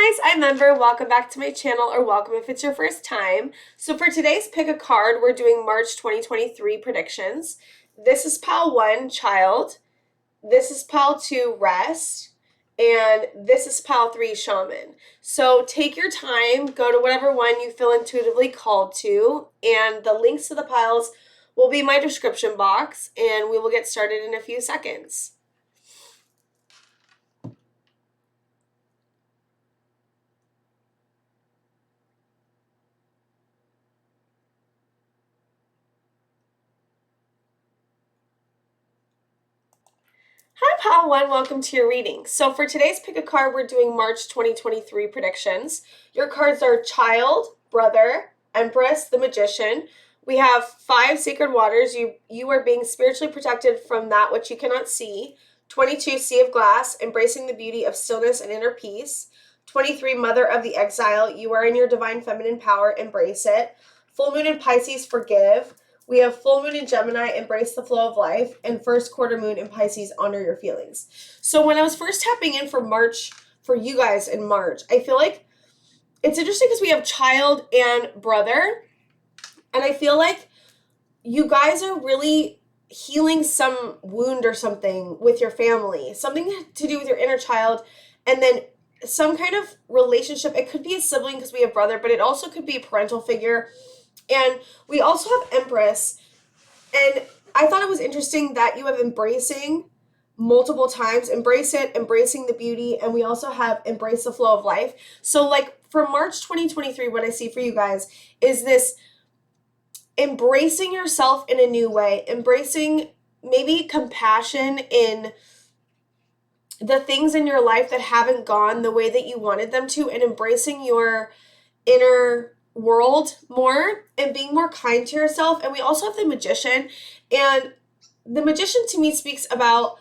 guys, I'm Ember. Welcome back to my channel, or welcome if it's your first time. So for today's pick a card, we're doing March 2023 predictions. This is pile 1, child. This is pile 2, rest. And this is pile 3, shaman. So take your time, go to whatever one you feel intuitively called to, and the links to the piles will be in my description box, and we will get started in a few seconds. Hi, pile 1. Welcome to your reading. So for today's pick a card, we're doing March 2023 predictions. Your cards are Child, Brother, Empress, the Magician. We have 5 sacred waters. You are being spiritually protected from that which you cannot see. 22, Sea of Glass, embracing the beauty of stillness and inner peace. 23, Mother of the Exile. You are in your divine feminine power. Embrace it. Full moon in Pisces, forgive. We have full moon in Gemini, embrace the flow of life, and first quarter moon in Pisces, honor your feelings. So when I was first tapping in for March, for you guys in March, I feel like it's interesting because we have child and brother, and I feel like you guys are really healing some wound or something with your family, something to do with your inner child, and then some kind of relationship. It could be a sibling because we have brother, but it also could be a parental figure. And we also have Empress, and I thought it was interesting that you have embracing multiple times, embrace it, embracing the beauty, and we also have embrace the flow of life. So like for March 2023, what I see for you guys is this embracing yourself in a new way, embracing maybe compassion in the things in your life that haven't gone the way that you wanted them to, and embracing your inner world more and being more kind to yourself. And we also have the Magician, and the Magician to me speaks about,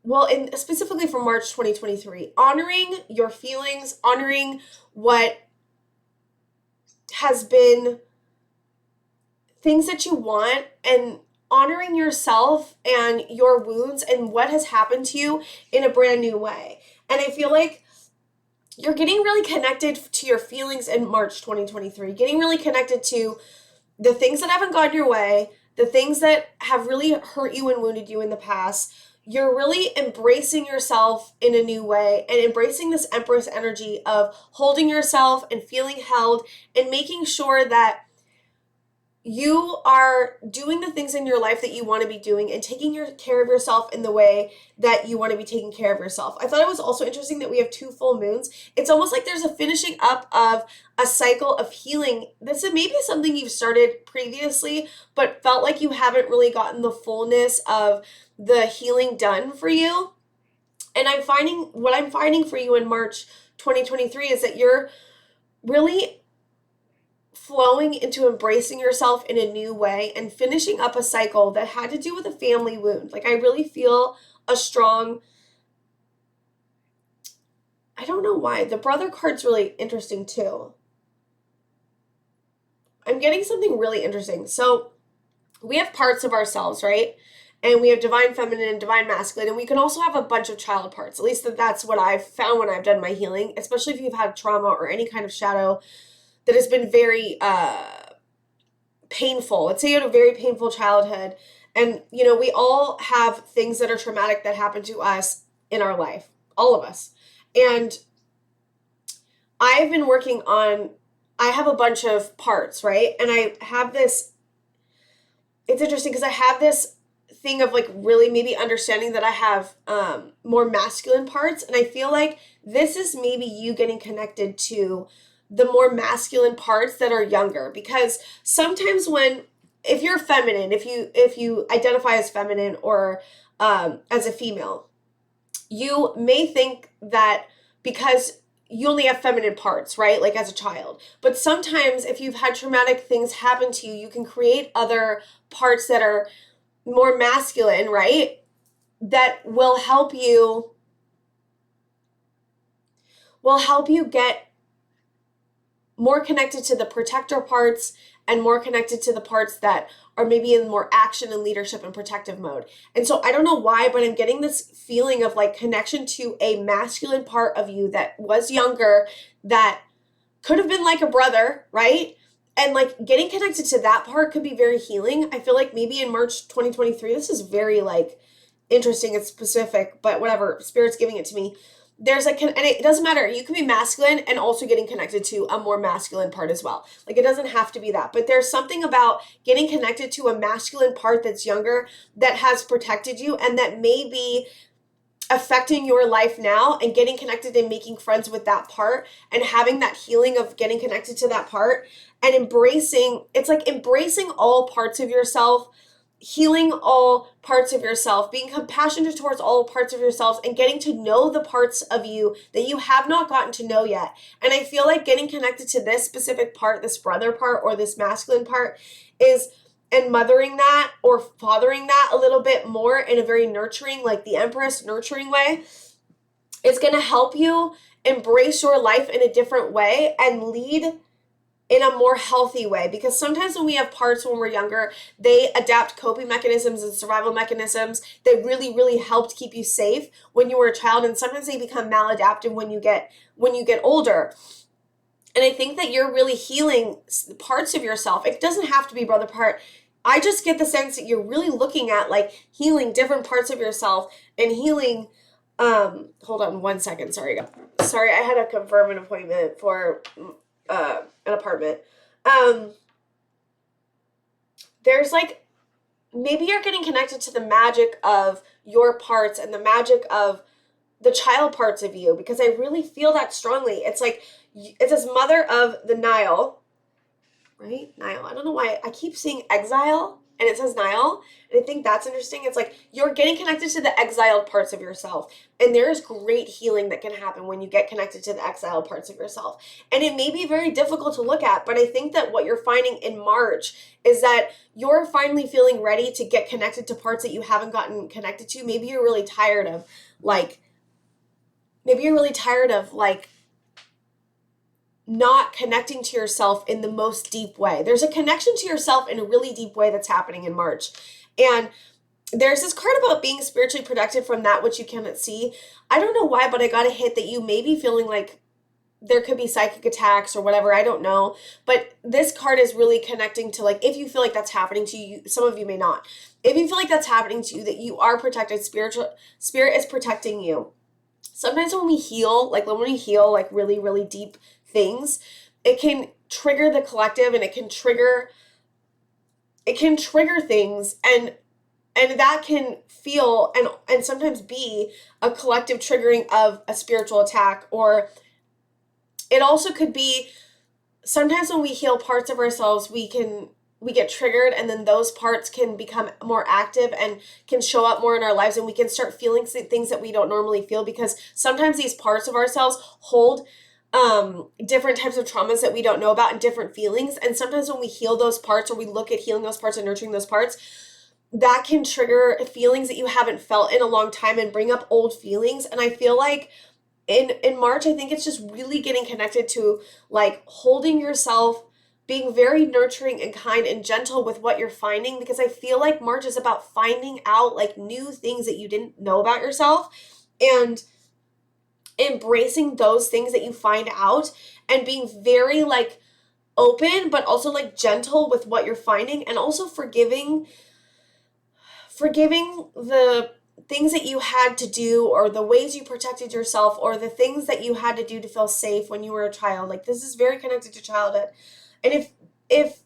well, in specifically for March 2023, honoring your feelings, honoring what has been things that you want, and honoring yourself and your wounds and what has happened to you in a brand new way. And I feel like you're getting really connected to your feelings in March 2023, getting really connected to the things that haven't gone your way, the things that have really hurt you and wounded you in the past. You're really embracing yourself in a new way and embracing this Empress energy of holding yourself and feeling held and making sure that you are doing the things in your life that you want to be doing and taking care of yourself in the way that you want to be taking care of yourself. I thought it was also interesting that we have 2 full moons. It's almost like there's a finishing up of a cycle of healing. This is maybe something you've started previously, but felt like you haven't really gotten the fullness of the healing done for you. And what I'm finding for you in March 2023 is that you're really flowing into embracing yourself in a new way and finishing up a cycle that had to do with a family wound. Like I really feel a strong, I don't know why, the brother card's really interesting too. I'm getting something really interesting. So we have parts of ourselves, right? And we have divine feminine and divine masculine, and we can also have a bunch of child parts. At least that's what I've found when I've done my healing, especially if you've had trauma or any kind of shadow that has been very painful. Let's say you had a very painful childhood, and we all have things that are traumatic that happen to us in our life, all of us. And I've been working on, I have a bunch of parts, right? And I have this, it's interesting because I have this thing of like really maybe understanding that I have more masculine parts, and I feel like this is maybe you getting connected to the more masculine parts that are younger, because sometimes if you're feminine, if you identify as feminine or as a female, you may think that because you only have feminine parts, right? Like as a child. But sometimes if you've had traumatic things happen to you, you can create other parts that are more masculine, right? That will help you get more connected to the protector parts and more connected to the parts that are maybe in more action and leadership and protective mode. And so I don't know why, but I'm getting this feeling of like connection to a masculine part of you that was younger, that could have been like a brother, right? And like getting connected to that part could be very healing. I feel like maybe in March 2023, this is very like interesting and specific, but whatever, Spirit's giving it to me. There's like, and it doesn't matter. You can be masculine and also getting connected to a more masculine part as well. Like it doesn't have to be that, but there's something about getting connected to a masculine part that's younger, that has protected you, and that may be affecting your life now, and getting connected and making friends with that part and having that healing of getting connected to that part and embracing, it's like embracing all parts of yourself, healing all parts of yourself, being compassionate towards all parts of yourselves, and getting to know the parts of you that you have not gotten to know yet. And I feel like getting connected to this specific part, this brother part or this masculine part, is, and mothering that or fathering that a little bit more in a very nurturing, like the Empress nurturing way, is going to help you embrace your life in a different way and lead in a more healthy way. Because sometimes when we have parts when we're younger, they adapt coping mechanisms and survival mechanisms that really, really helped keep you safe when you were a child. And sometimes they become maladaptive when you get older. And I think that you're really healing parts of yourself. It doesn't have to be brother part. I just get the sense that you're really looking at like healing different parts of yourself and healing, hold on one second. Sorry, I had to confirm an appointment for an apartment. There's like, maybe you're getting connected to the magic of your parts and the magic of the child parts of you, because I really feel that strongly. It's like, it says mother of the Nile, right? Nile. I don't know why I keep seeing exile and it says Nile. And I think that's interesting. It's like you're getting connected to the exiled parts of yourself. And there's great healing that can happen when you get connected to the exiled parts of yourself. And it may be very difficult to look at, but I think that what you're finding in March is that you're finally feeling ready to get connected to parts that you haven't gotten connected to. Maybe you're really tired of not connecting to yourself in the most deep way. There's a connection to yourself in a really deep way that's happening in March. And there's this card about being spiritually protected from that which you cannot see. I don't know why, but I got a hit that you may be feeling like there could be psychic attacks or whatever. I don't know. But this card is really connecting to like, if you feel like that's happening to you, some of you may not. If you feel like that's happening to you, that you are protected, spirit is protecting you. Sometimes when we heal like really, really deep things, it can trigger the collective, and it can trigger things, and that can feel and sometimes be a collective triggering of a spiritual attack. Or it also could be sometimes when we heal parts of ourselves, we get triggered, and then those parts can become more active and can show up more in our lives, and we can start feeling things that we don't normally feel, because sometimes these parts of ourselves hold different types of traumas that we don't know about and different feelings. And sometimes when we heal those parts, or we look at healing those parts and nurturing those parts, that can trigger feelings that you haven't felt in a long time and bring up old feelings. And I feel like in March, I think it's just really getting connected to like holding yourself, being very nurturing and kind and gentle with what you're finding, because I feel like March is about finding out like new things that you didn't know about yourself, and embracing those things that you find out, and being very like open but also like gentle with what you're finding, and also forgiving the things that you had to do, or the ways you protected yourself, or the things that you had to do to feel safe when you were a child. Like this is very connected to childhood. And if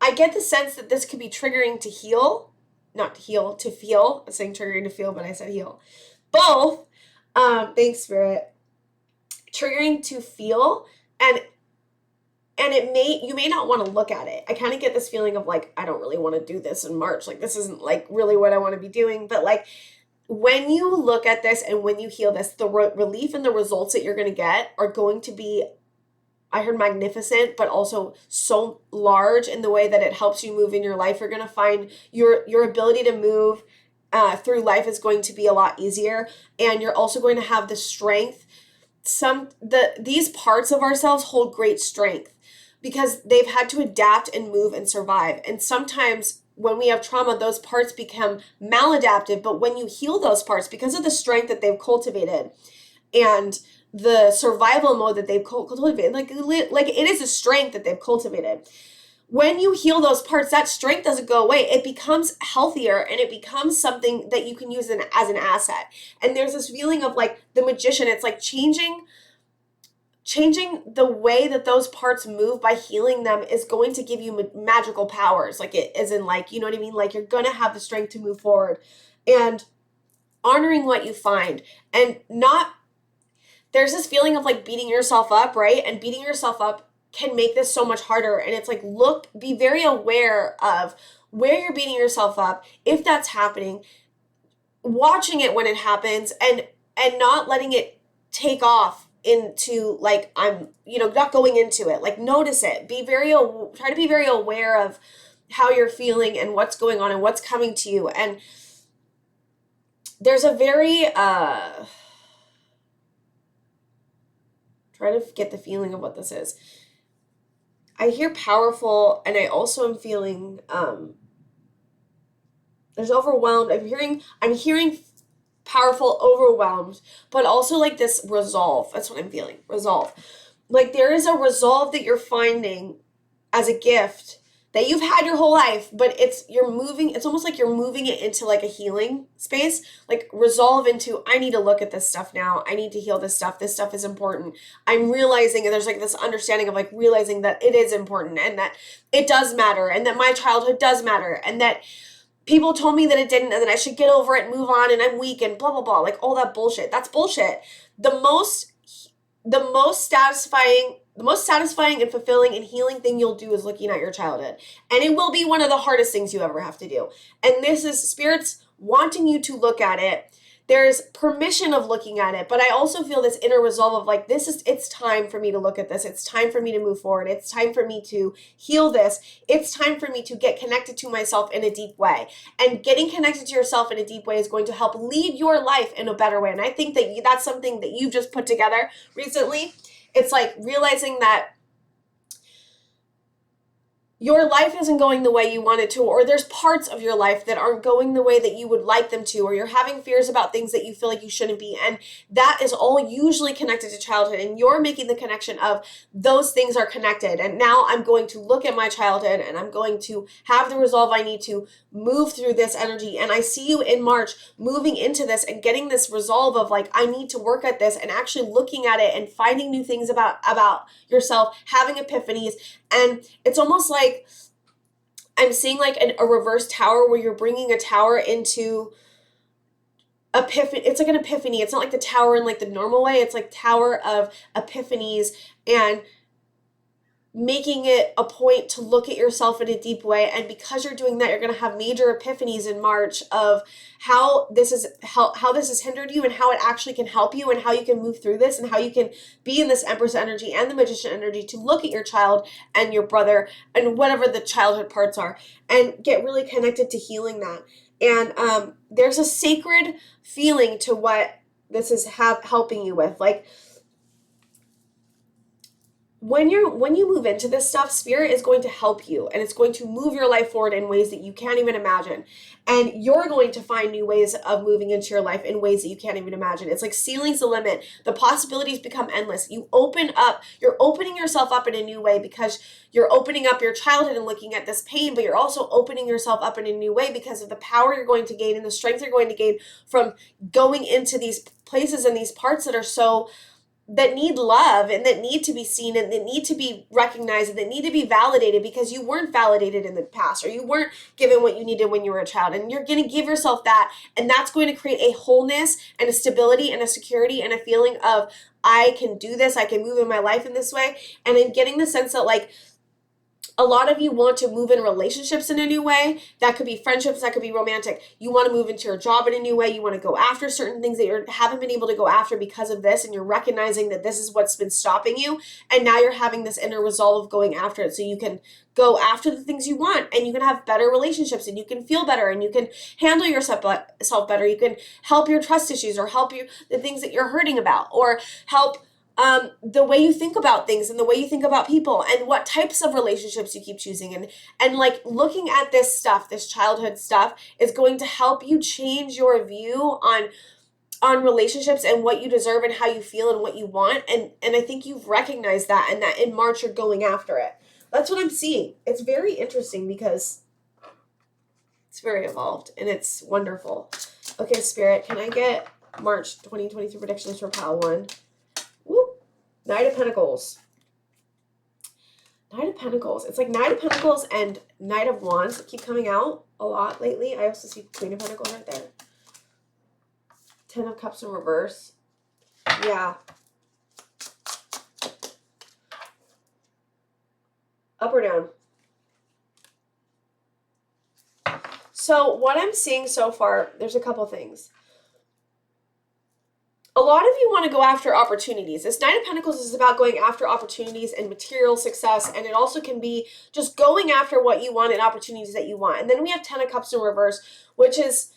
I get the sense that this could be triggering to heal, not to heal, to feel. I'm saying triggering to feel, but I said heal. Both. Thanks, Spirit. Triggering to feel, and you may not want to look at it. I kind of get this feeling of like, I don't really want to do this in March. Like this isn't like really what I want to be doing. But like when you look at this and when you heal this, the relief and the results that you're going to get are going to be, I heard magnificent, but also so large in the way that it helps you move in your life. You're going to find your ability to move through life is going to be a lot easier. And you're also going to have the strength. These parts of ourselves hold great strength, because they've had to adapt and move and survive. And sometimes when we have trauma, those parts become maladaptive. But when you heal those parts, because of the strength that they've cultivated and the survival mode that they've cultivated, like it is a strength that they've cultivated. When you heal those parts, that strength doesn't go away. It becomes healthier, and it becomes something that you can use as an asset. And there's this feeling of like the magician. It's like changing the way that those parts move by healing them is going to give you magical powers. Like, it is in, like, you know what I mean? Like, you're going to have the strength to move forward, and honoring what you find, and not, there's this feeling of like beating yourself up, right? And beating yourself up can make this so much harder. And it's like, be very aware of where you're beating yourself up, if that's happening, watching it when it happens, and not letting it take off into like, I'm, not going into it. Like, notice it. Try to be very aware of how you're feeling and what's going on and what's coming to you. And there's a very try to get the feeling of what this is. I hear powerful, and I also am feeling there's overwhelmed. I'm hearing powerful, overwhelmed, but also like this resolve. That's what I'm feeling. Resolve. Like, there is a resolve that you're finding as a gift that you've had your whole life, but it's almost like you're moving it into like a healing space, like resolve into, I need to look at this stuff now. I need to heal this stuff. This stuff is important. I'm realizing, and there's like this understanding of like realizing that it is important, and that it does matter, and that my childhood does matter, and that people told me that it didn't, and that I should get over it and move on, and I'm weak, and blah, blah, blah. Like, all that bullshit. That's bullshit. The most satisfying and fulfilling and healing thing you'll do is looking at your childhood. And it will be one of the hardest things you ever have to do. And this is spirits wanting you to look at it. There's permission of looking at it, but I also feel this inner resolve of like, it's time for me to look at this. It's time for me to move forward. It's time for me to heal this. It's time for me to get connected to myself in a deep way. And getting connected to yourself in a deep way is going to help lead your life in a better way. And I think that that's something that you've just put together recently. It's like realizing that your life isn't going the way you want it to, or there's parts of your life that aren't going the way that you would like them to, or you're having fears about things that you feel like you shouldn't be. And that is all usually connected to childhood. And you're making the connection of those things are connected. And now I'm going to look at my childhood, and I'm going to have the resolve I need to move through this energy. And I see you in March moving into this and getting this resolve of like, I need to work at this, and actually looking at it and finding new things about yourself, having epiphanies. And it's almost like I'm seeing like a reverse tower, where you're bringing a tower into epiphany. It's like an epiphany. It's not like the tower in like the normal way. It's like tower of epiphanies, and making it a point to look at yourself in a deep way. And because you're doing that, you're going to have major epiphanies in March of how this has hindered you, and how it actually can help you, and how you can move through this, and how you can be in this Empress energy and the Magician energy to look at your child and your brother and whatever the childhood parts are, and get really connected to healing that. And there's a sacred feeling to what this is helping you with. Like, when you move into this stuff, Spirit is going to help you, and it's going to move your life forward in ways that you can't even imagine. And you're going to find new ways of moving into your life in ways that you can't even imagine. It's like ceiling's the limit. The possibilities become endless. You're opening yourself up in a new way, because you're opening up your childhood and looking at this pain, but you're also opening yourself up in a new way because of the power you're going to gain and the strength you're going to gain from going into these places and these parts that need love, and that need to be seen, and that need to be recognized, and that need to be validated, because you weren't validated in the past, or you weren't given what you needed when you were a child. And you're going to give yourself that, and that's going to create a wholeness and a stability and a security and a feeling of, I can do this, I can move in my life in this way. And I'm getting the sense that like, a lot of you want to move in relationships in a new way. That could be friendships, that could be romantic. You want to move into your job in a new way. You want to go after certain things that you haven't been able to go after because of this, and you're recognizing that this is what's been stopping you. And now you're having this inner resolve of going after it, so you can go after the things you want, and you can have better relationships, and you can feel better, and you can handle yourself better. You can help your trust issues, or help you the things that you're hurting about, or help the way you think about things and the way you think about people and what types of relationships you keep choosing. And like looking at this stuff, this childhood stuff is going to help you change your view on relationships and what you deserve and how you feel and what you want. And I think you've recognized that, and that in March you're going after it. That's what I'm seeing. It's very interesting because it's very evolved and it's wonderful. Okay, Spirit, can I get March 2023 predictions for pile 1? Whoop. Knight of Pentacles. Knight of Pentacles. It's like Knight of Pentacles and Knight of Wands that keep coming out a lot lately. I also see Queen of Pentacles right there. 10 of Cups in reverse. Yeah. Up or down? So what I'm seeing so far, there's a couple things. A lot of you want to go after opportunities. This Knight of Pentacles is about going after opportunities and material success, and it also can be just going after what you want and opportunities that you want. And then we have 10 of Cups in reverse, which is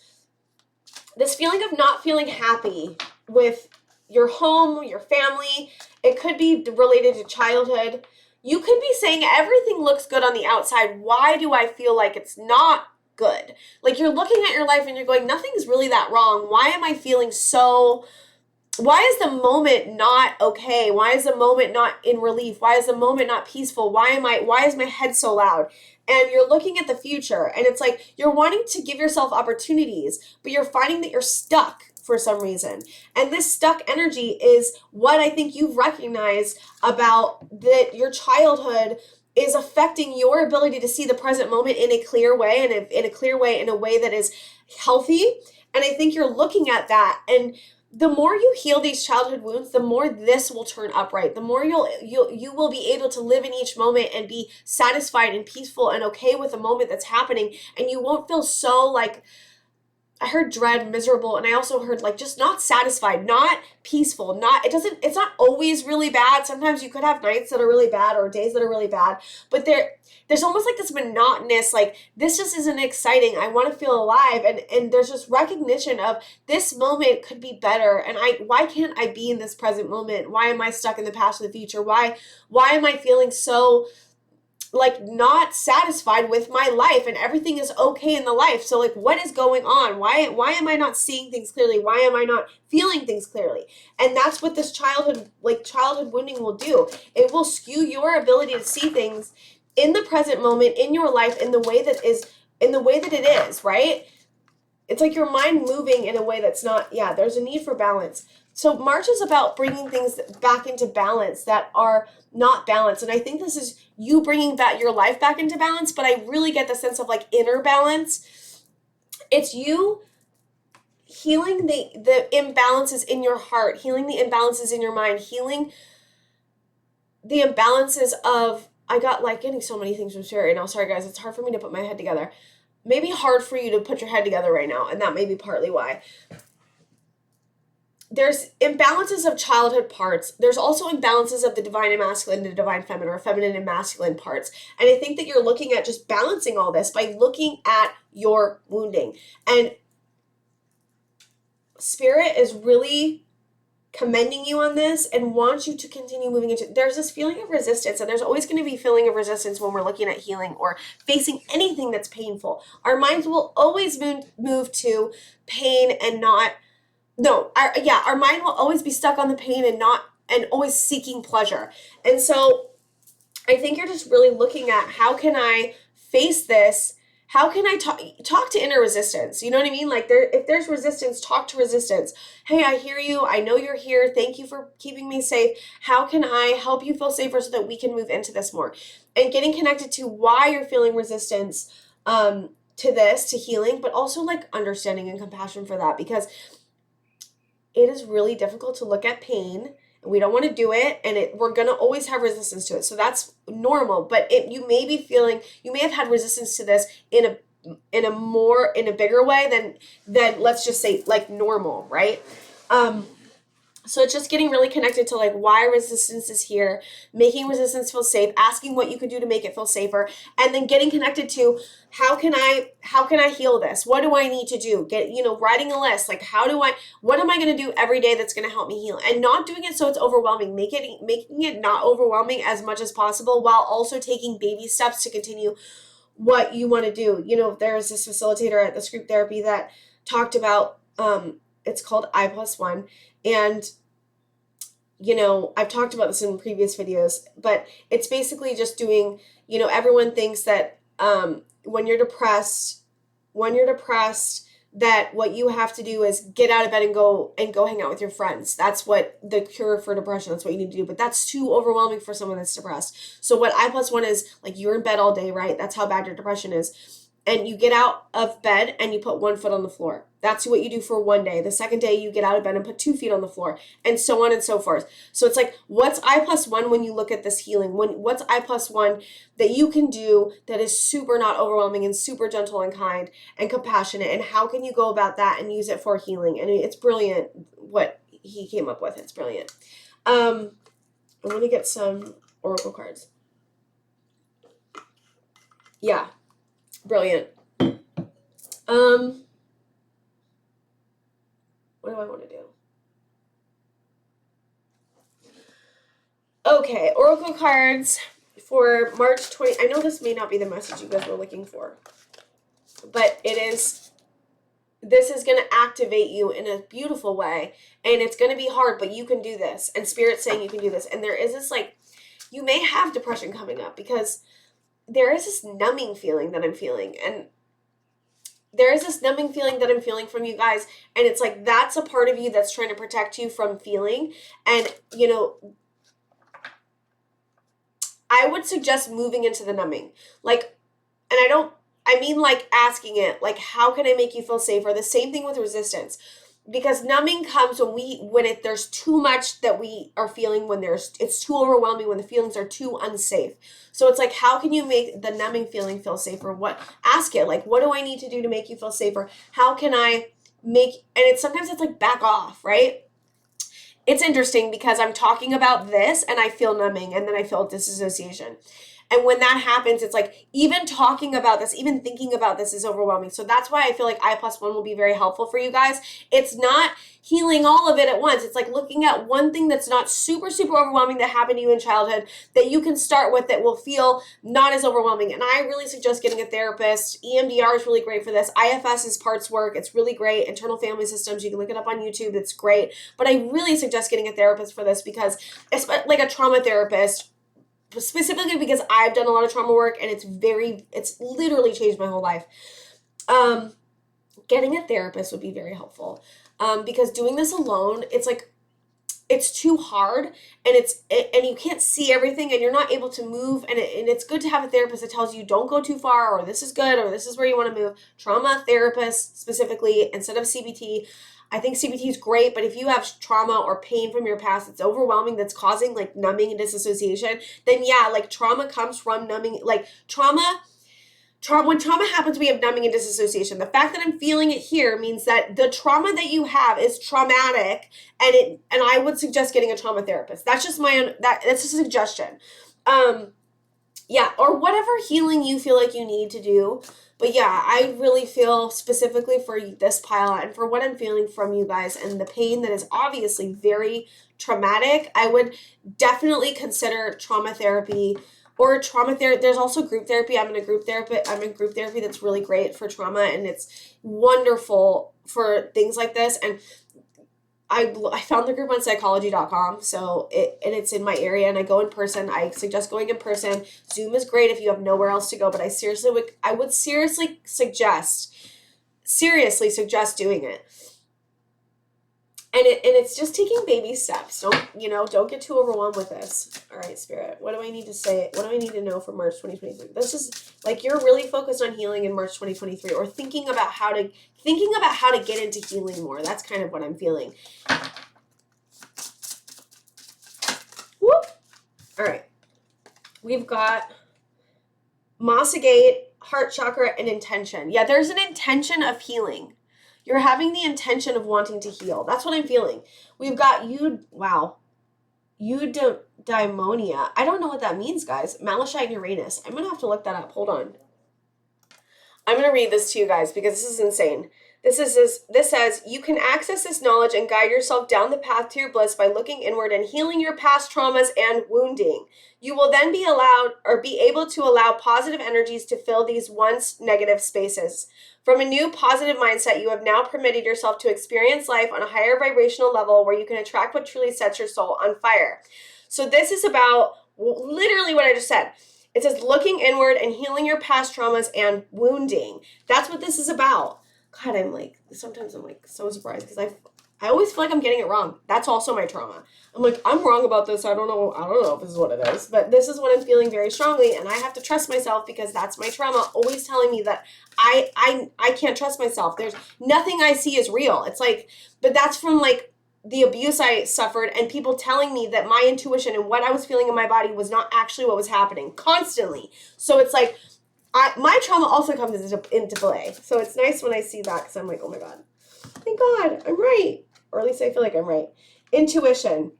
this feeling of not feeling happy with your home, your family. It could be related to childhood. You could be saying everything looks good on the outside. Why do I feel like it's not good? Like you're looking at your life and you're going, nothing's really that wrong. Why am I feeling so... Why is the moment not okay? Why is the moment not in relief? Why is the moment not peaceful? Why is my head so loud? And you're looking at the future and it's like you're wanting to give yourself opportunities, but you're finding that you're stuck for some reason. And this stuck energy is what I think you've recognized about that your childhood is affecting your ability to see the present moment in a clear way, and in a way that is healthy. And I think you're looking at that, and the more you heal these childhood wounds, the more this will turn upright. The more you will be able to live in each moment and be satisfied and peaceful and okay with the moment that's happening. And you won't feel so like, I heard dread, miserable, and I also heard like just not satisfied, not peaceful, it's not always really bad. Sometimes you could have nights that are really bad or days that are really bad, but there's almost like this monotonous, like this just isn't exciting. I want to feel alive, and there's just recognition of this moment could be better, and why can't I be in this present moment? Why am I stuck in the past or the future? Why am I feeling so like not satisfied with my life, and everything is okay in the life? So like what is going on? Why am I not seeing things clearly? Why am I not feeling things clearly? And that's what this childhood wounding will do. It will skew your ability to see things in the present moment in your life in the way that it is, right? It's like your mind moving in a way that's not, there's a need for balance. So March is about bringing things back into balance that are not balanced. And I think this is you bringing back your life back into balance, but I really get the sense of like inner balance. It's you healing the imbalances in your heart, healing the imbalances in your mind, healing the imbalances of, I got like getting so many things from Spirit right now. Sorry guys, it's hard for me to put my head together. Maybe hard for you to put your head together right now, and that may be partly why. There's imbalances of childhood parts. There's also imbalances of the divine and masculine and the divine feminine, or feminine and masculine parts. And I think that you're looking at just balancing all this by looking at your wounding. And Spirit is really commending you on this and wants you to continue moving into. There's this feeling of resistance, and there's always going to be a feeling of resistance when we're looking at healing or facing anything that's painful. Our minds will always move to pain and not. No, our mind will always be stuck on the pain and always seeking pleasure. And so I think you're just really looking at, how can I face this? How can I talk to inner resistance? You know what I mean? Like if there's resistance, talk to resistance. Hey, I hear you. I know you're here. Thank you for keeping me safe. How can I help you feel safer so that we can move into this more? And getting connected to why you're feeling resistance to this, to healing, but also like understanding and compassion for that, because it is really difficult to look at pain, and we don't want to do it, and we're going to always have resistance to it. So that's normal, but you may have had resistance to this in a bigger way than let's just say like normal, right? So it's just getting really connected to like why resistance is here, making resistance feel safe, asking what you could do to make it feel safer, and then getting connected to how can I heal this? What do I need to do? Writing a list, like what am I going to do every day that's going to help me heal? And not doing it so it's overwhelming, making it not overwhelming as much as possible, while also taking baby steps to continue what you want to do. There's this facilitator at this group therapy that talked about, it's called I+1. And, I've talked about this in previous videos, but it's basically just doing, everyone thinks that when you're depressed, that what you have to do is get out of bed and go hang out with your friends. That's what the cure for depression, that's what you need to do. But that's too overwhelming for someone that's depressed. So what I+1 is, like, you're in bed all day, right? That's how bad your depression is. And you get out of bed and you put 1 foot on the floor. That's what you do for 1 day. The second day you get out of bed and put 2 feet on the floor, and so on and so forth. So it's like, what's I+1 when you look at this healing? What's I+1 that you can do that is super not overwhelming and super gentle and kind and compassionate? And how can you go about that and use it for healing? And it's brilliant what he came up with. It's brilliant. I'm going to get some oracle cards. Yeah. Brilliant. What do I want to do? Okay, oracle cards for March 20. I know this may not be the message you guys were looking for, but this is going to activate you in a beautiful way, and it's going to be hard, but you can do this, and Spirit's saying you can do this. And there is this, like, you may have depression coming up because there is this numbing feeling that I'm feeling, and there is this numbing feeling that I'm feeling from you guys, and it's like that's a part of you that's trying to protect you from feeling. And I would suggest moving into the numbing, like, and I mean like asking it, like, how can I make you feel safer? The same thing with resistance, because numbing comes when there's too much that we are feeling, when it's too overwhelming, when the feelings are too unsafe. So it's like, how can you make the numbing feeling feel safer? Ask it, like, what do I need to do to make you feel safer? How can I sometimes it's like, back off, right? It's interesting because I'm talking about this and I feel numbing, and then I feel disassociation. And when that happens, it's like, even talking about this, even thinking about this is overwhelming. So that's why I feel like I+1 will be very helpful for you guys. It's not healing all of it at once. It's like looking at one thing that's not super, super overwhelming that happened to you in childhood that you can start with that will feel not as overwhelming. And I really suggest getting a therapist. EMDR is really great for this. IFS is parts work. It's really great. Internal family systems. You can look it up on YouTube. It's great. But I really suggest getting a therapist for this, because it's like a trauma therapist, specifically because I've done a lot of trauma work, and it's literally changed my whole life. Getting a therapist would be very helpful, because doing this alone, it's like, it's too hard, and you can't see everything, and you're not able to move, and it's good to have a therapist that tells you don't go too far, or this is good, or this is where you want to move. Trauma therapist specifically instead of CBT. I think CBT is great, but if you have trauma or pain from your past that's overwhelming, that's causing like numbing and disassociation, then yeah, like trauma comes from numbing. Like when trauma happens, we have numbing and disassociation. The fact that I'm feeling it here means that the trauma that you have is traumatic, and I would suggest getting a trauma therapist. That's just that's a suggestion. Yeah, or whatever healing you feel like you need to do. But yeah, I really feel specifically for this pile and for what I'm feeling from you guys and the pain that is obviously very traumatic, I would definitely consider trauma therapy or trauma therapy. There's also group therapy. I'm in group therapy that's really great for trauma, and it's wonderful for things like this. And I found the group on psychology.com, so it's in my area, and I go in person. I suggest going in person. Zoom is great if you have nowhere else to go, but I would seriously suggest doing it. And it's just taking baby steps. Don't get too overwhelmed with this. All right, Spirit, what do I need to say? What do I need to know for March 2023? This is like, you're really focused on healing in March 2023, or thinking about how to get into healing more. That's kind of what I'm feeling. Whoop. All right. We've got Mossagate, heart chakra, and intention. Yeah, there's an intention of healing. You're having the intention of wanting to heal. That's what I'm feeling. We've got eudaimonia. I don't know what that means, guys. Malachite and Uranus. I'm going to have to look that up. Hold on. I'm going to read this to you guys because this is insane. This says, you can access this knowledge and guide yourself down the path to your bliss by looking inward and healing your past traumas and wounding. You will then be able to allow positive energies to fill these once negative spaces. From a new positive mindset, you have now permitted yourself to experience life on a higher vibrational level where you can attract what truly sets your soul on fire. So this is about literally what I just said. It says looking inward and healing your past traumas and wounding. That's what this is about. God, sometimes I'm so surprised because I always feel like I'm getting it wrong. That's also my trauma. I'm like, I'm wrong about this. I don't know if this is what it is, but this is what I'm feeling very strongly, and I have to trust myself because that's my trauma always telling me that I can't trust myself. There's nothing I see is real. It's like, but that's from like the abuse I suffered and people telling me that my intuition and what I was feeling in my body was not actually what was happening constantly. So it's like, my trauma also comes into play. So it's nice when I see that because I'm like, oh my God, thank God, I'm right. Or at least I feel like I'm right. Intuition.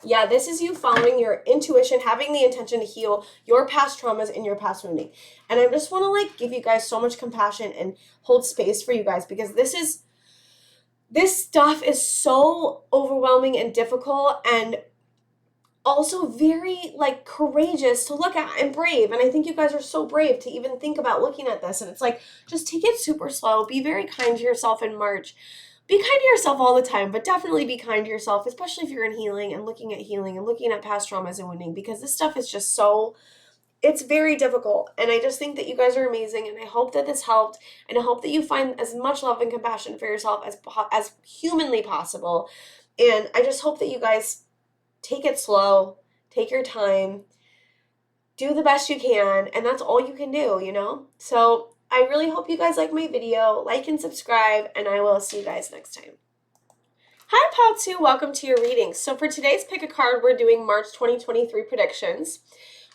Yeah, this is you following your intuition, having the intention to heal your past traumas and your past wounding. And I just want to like give you guys so much compassion and hold space for you guys because this stuff is so overwhelming and difficult and also very like courageous to look at and brave. And I think you guys are so brave to even think about looking at this. And it's like, just take it super slow. Be very kind to yourself in March. Be kind to yourself all the time, but definitely be kind to yourself, especially if you're in healing and looking at past traumas and wounding, because this stuff is just it's very difficult. And I just think that you guys are amazing. And I hope that this helped. And I hope that you find as much love and compassion for yourself as humanly possible. And I just hope that you guys take it slow, take your time, do the best you can, and that's all you can do, you know? So I really hope you guys like my video. Like and subscribe, and I will see you guys next time. Hi, Pal 2. Welcome to your reading. So for today's Pick a Card, we're doing March 2023 predictions.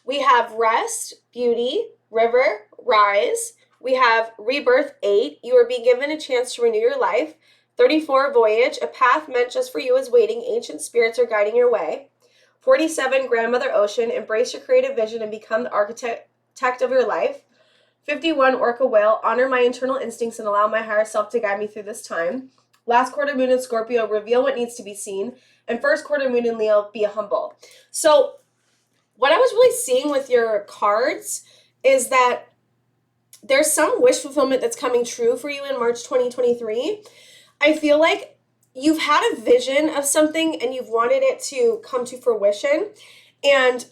We have Rest, Beauty, River, Rise. We have Rebirth 8. You are being given a chance to renew your life. 34, Voyage, a path meant just for you is waiting. Ancient spirits are guiding your way. 47, Grandmother Ocean, embrace your creative vision and become the architect of your life. 51, Orca Whale, honor my internal instincts and allow my higher self to guide me through this time. Last quarter moon in Scorpio, reveal what needs to be seen. And first quarter moon in Leo, be humble. So what I was really seeing with your cards is that there's some wish fulfillment that's coming true for you in March 2023. I feel like you've had a vision of something and you've wanted it to come to fruition. And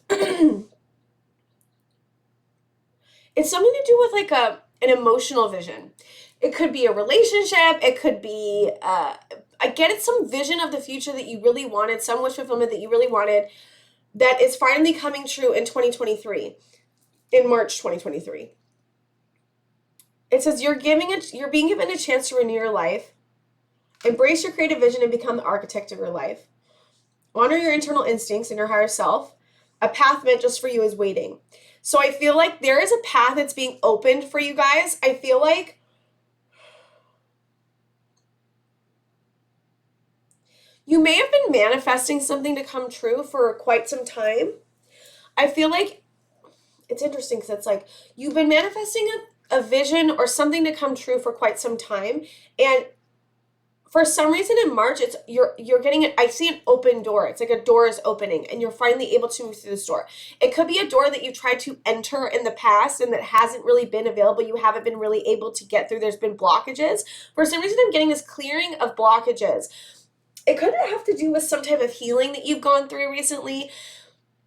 it's something to do with like an emotional vision. It could be a relationship. It could be, I get it, some vision of the future that you really wanted, some wish fulfillment that you really wanted that is finally coming true in 2023, in March 2023. It says you're being given a chance to renew your life. Embrace your creative vision and become the architect of your life. Honor your internal instincts and your higher self. A path meant just for you is waiting. So I feel like there is a path that's being opened for you guys. I feel like you may have been manifesting something to come true for quite some time. I feel like it's interesting because it's like you've been manifesting a vision or something to come true for quite some time. And for some reason in March, you're getting it. I see an open door. It's like a door is opening and you're finally able to move through this door. It could be a door that you tried to enter in the past and that hasn't really been available. You haven't been really able to get through. There's been blockages. For some reason, I'm getting this clearing of blockages. It could have to do with some type of healing that you've gone through recently.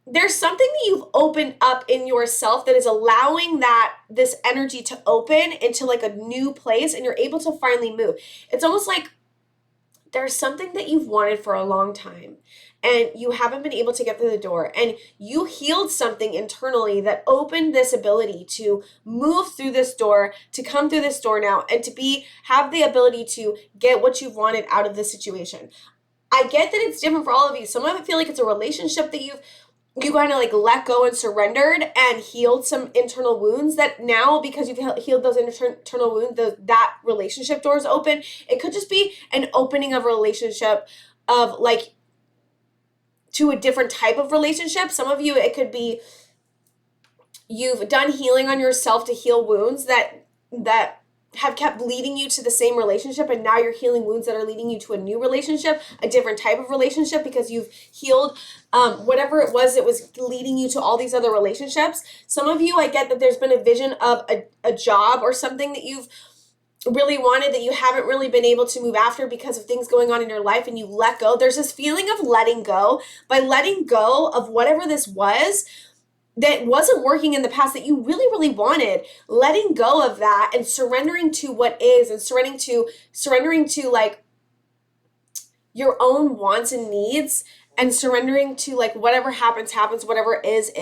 There's something that you've opened up in yourself that is allowing this energy to open into like a new place and you're able to finally move. It's almost like there's something that you've wanted for a long time and you haven't been able to get through the door, and you healed something internally that opened this ability to move through this door, to come through this door now, and to have the ability to get what you've wanted out of this situation. I get that it's different for all of you. Some of it feel like it's a relationship that you kind of like let go and surrendered and healed some internal wounds that now, because you've healed those internal wounds, that relationship door is open. It could just be an opening of a relationship of like to a different type of relationship. Some of you, it could be you've done healing on yourself to heal wounds that have kept leading you to the same relationship, and now you're healing wounds that are leading you to a new relationship, a different type of relationship, because you've healed whatever it was that was leading you to all these other relationships. Some of you, I get that there's been a vision of a job or something that you've really wanted that you haven't really been able to move after because of things going on in your life, and you let go. There's this feeling of letting go. By letting go of whatever this was that wasn't working in the past that you really, really wanted, letting go of that and surrendering to what is, and surrendering to like your own wants and needs, and surrendering to like whatever happens, whatever is,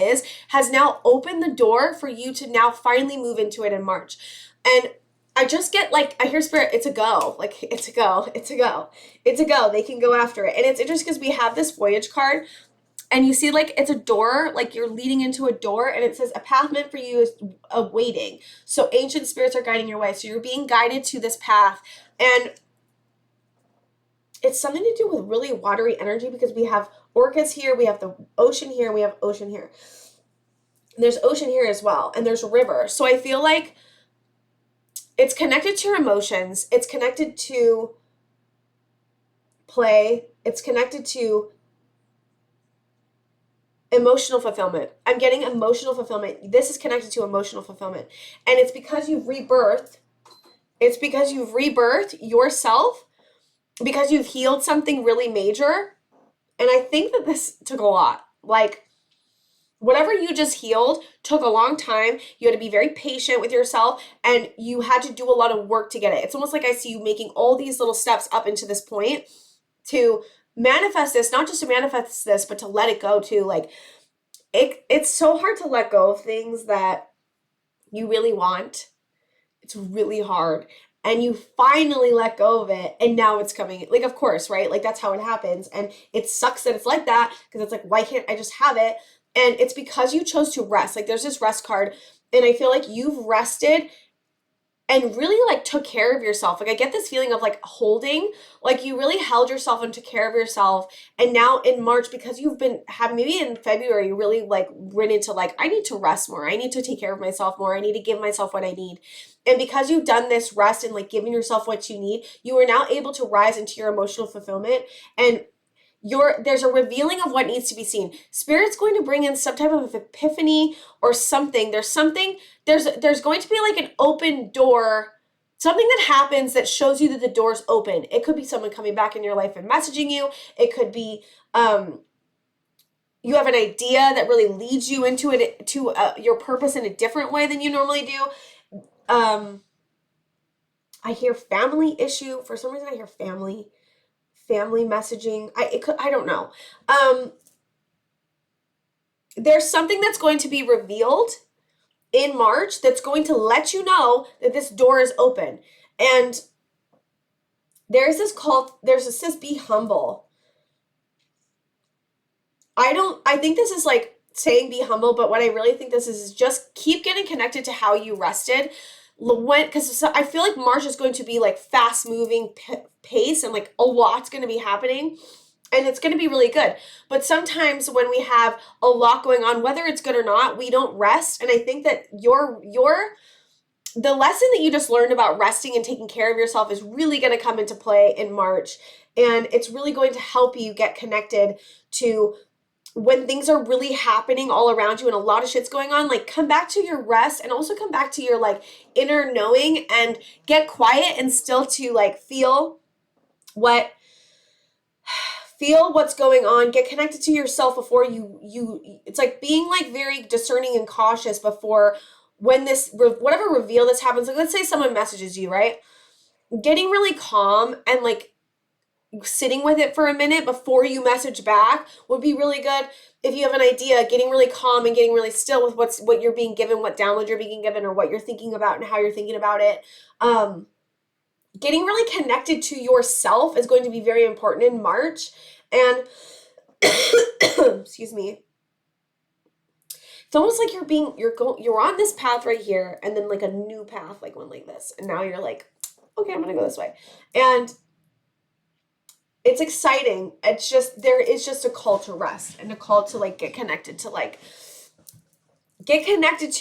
has now opened the door for you to now finally move into it in March. And I just get like, I hear spirit, it's a go. Like, it's a go. They can go after it. And it's interesting because we have this voyage card, and you see like it's a door, like you're leading into a door, and it says a path meant for you is awaiting. So ancient spirits are guiding your way. So you're being guided to this path. And it's something to do with really watery energy, because we have orcas here, we have the ocean here, and we have ocean here. And there's ocean here as well, and there's a river. So I feel like it's connected to your emotions. It's connected to play. It's connected to emotional fulfillment. I'm getting emotional fulfillment. This is connected to emotional fulfillment. And it's because you've rebirthed. It's because you've rebirthed yourself, because you've healed something really major. And I think that this took a lot. Like, whatever you just healed took a long time. You had to be very patient with yourself, and you had to do a lot of work to get it. It's almost like I see you making all these little steps up into this point to manifest this, not just to manifest this, but to let it go too. Like, it's so hard to let go of things that you really want. It's really hard. And you finally let go of it, and now it's coming. Like, of course, right? Like, that's how it happens. And it sucks that it's like that, because it's like, why can't I just have it? And it's because you chose to rest. Like, there's this rest card, and I feel like you've rested and really like took care of yourself. Like, I get this feeling of like holding, like you really held yourself and took care of yourself. And now in March, because you've been having, maybe in February, you really like went into like, I need to rest more. I need to take care of myself more. I need to give myself what I need. And because you've done this rest and like giving yourself what you need, you are now able to rise into your emotional fulfillment, and there's a revealing of what needs to be seen. Spirit's going to bring in some type of epiphany or something. There's going to be like an open door, something that happens that shows you that the door's open. It could be someone coming back in your life and messaging you. It could be you have an idea that really leads you into it, to your purpose in a different way than you normally do. I hear family issue. For some reason, I hear family messaging. I don't know. There's something that's going to be revealed in March that's going to let you know that this door is open. And there's this says be humble. I think this is like saying be humble, but what I really think this is just keep getting connected to how you rested. Because I feel like March is going to be like fast moving pace, and like a lot's going to be happening, and it's going to be really good. But sometimes when we have a lot going on, whether it's good or not, we don't rest. And I think that the lesson that you just learned about resting and taking care of yourself is really going to come into play in March. And it's really going to help you get connected to when things are really happening all around you and a lot of shit's going on. Like, come back to your rest, and also come back to your like inner knowing, and get quiet and still to like feel what's going on. Get connected to yourself before you it's like being like very discerning and cautious before when whatever reveal this happens. Like, let's say someone messages you, right? Getting really calm and like sitting with it for a minute before you message back would be really good. If you have an idea, getting really calm and getting really still with what you're being given, what download you're being given, or what you're thinking about and how you're thinking about it. Getting really connected to yourself is going to be very important in March. And excuse me. It's almost like you're on this path right here, and then like a new path like went like this, and now you're like, okay, I'm gonna go this way. And it's exciting. There is just a call to rest and a call to like get connected to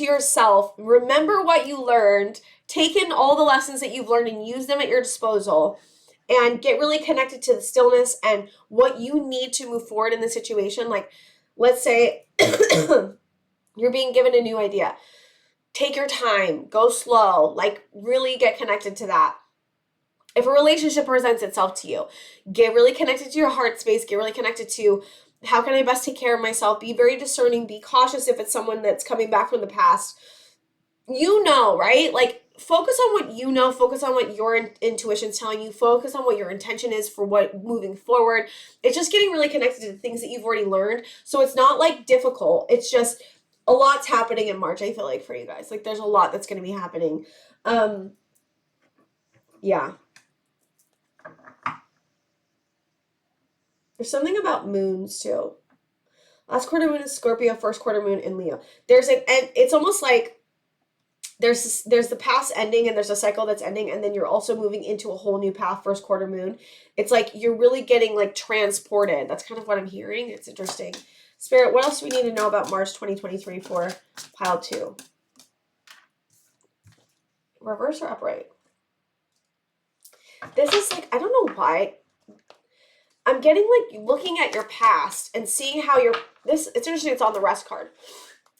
yourself. Remember what you learned, take in all the lessons that you've learned and use them at your disposal, and get really connected to the stillness and what you need to move forward in the situation. Like, let's say you're being given a new idea. Take your time, go slow, like really get connected to that. If a relationship presents itself to you, get really connected to your heart space, get really connected to how can I best take care of myself, be very discerning, be cautious if it's someone that's coming back from the past. You know, right? Like, focus on what you know, focus on what your intuition's telling you, focus on what your intention is for what moving forward. It's just getting really connected to the things that you've already learned. So it's not like difficult. It's just a lot's happening in March, I feel like, for you guys. Like, there's a lot that's going to be happening. Yeah. There's something about moons too. Last quarter moon is Scorpio, first quarter moon in Leo. And it's almost like there's the past ending and there's a cycle that's ending, and then you're also moving into a whole new path, first quarter moon. It's like you're really getting like transported. That's kind of what I'm hearing. It's interesting. Spirit, what else do we need to know about March 2023 for pile 2? Reverse or upright? This is like, I don't know why. I'm getting like looking at your past and seeing how it's interesting, it's on the rest card.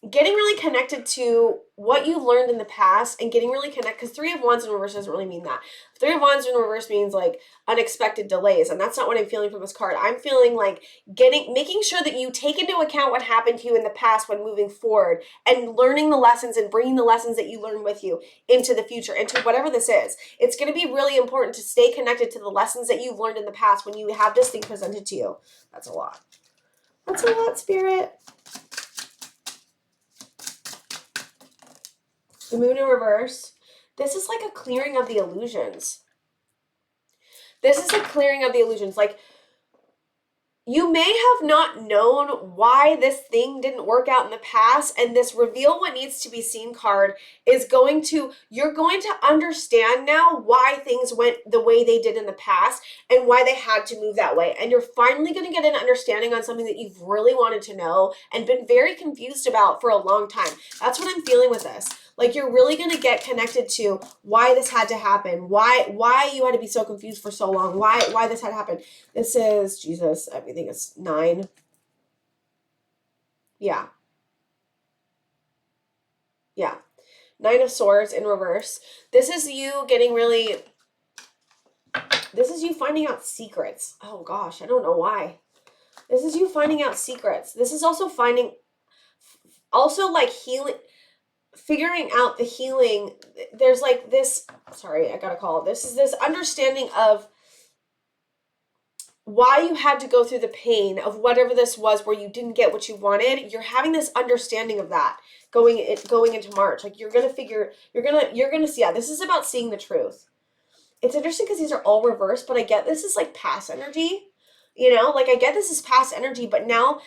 Getting really connected to what you learned in the past and getting really connected, because 3 of Wands in reverse doesn't really mean that. 3 of Wands in reverse means like unexpected delays, and that's not what I'm feeling from this card. I'm feeling like making sure that you take into account what happened to you in the past when moving forward, and learning the lessons and bringing the lessons that you learned with you into the future, into whatever this is. It's going to be really important to stay connected to the lessons that you've learned in the past when you have this thing presented to you. That's a lot. That's a lot, Spirit. The moon in reverse. This is like a clearing of the illusions. This is a clearing of the illusions. Like, you may have not known why this thing didn't work out in the past, and this reveal what needs to be seen card is you're going to understand now why things went the way they did in the past and why they had to move that way. And you're finally going to get an understanding on something that you've really wanted to know and been very confused about for a long time. That's what I'm feeling with this. Like, you're really going to get connected to why this had to happen, why you had to be so confused for so long, why this had to happen. This is, Jesus, everything is 9. Yeah. Yeah. 9 of Swords in reverse. This is you finding out secrets. Oh gosh, I don't know why. This is you finding out secrets. This is also like healing, figuring out the healing. There's like this, sorry, I got a call. This is this understanding of why you had to go through the pain of whatever this was where you didn't get what you wanted. You're having this understanding of that going into March. Like, you're gonna see, yeah, this is about seeing the truth. It's interesting because these are all reversed, but I get this is like past energy, like I get this is past energy, but now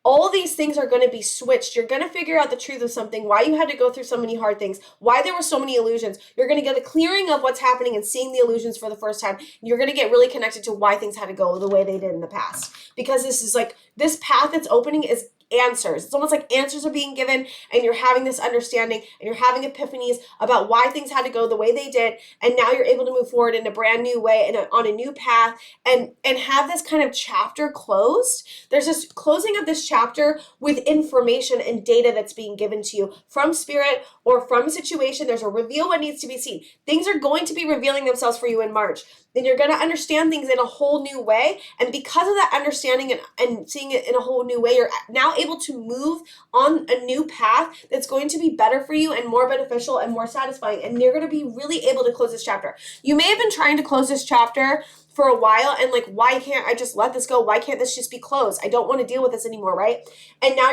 all these things are going to be switched. You're going to figure out the truth of something, why you had to go through so many hard things, why there were so many illusions. You're going to get a clearing of what's happening and seeing the illusions for the first time. You're going to get really connected to why things had to go the way they did in the past. Because this is like, this path that's opening is answers. It's almost like answers are being given, and you're having this understanding and you're having epiphanies about why things had to go the way they did, and now you're able to move forward in a brand new way and on a new path and have this kind of chapter closed. There's this closing of this chapter with information and data that's being given to you from spirit or from a situation. There's a reveal what needs to be seen. Things are going to be revealing themselves for you in March. Then you're going to understand things in a whole new way. And because of that understanding and seeing it in a whole new way, you're now able to move on a new path that's going to be better for you and more beneficial and more satisfying. And you're going to be really able to close this chapter. You may have been trying to close this chapter for a while and like, why can't I just let this go? Why can't this just be closed? I don't want to deal with this anymore, right? And now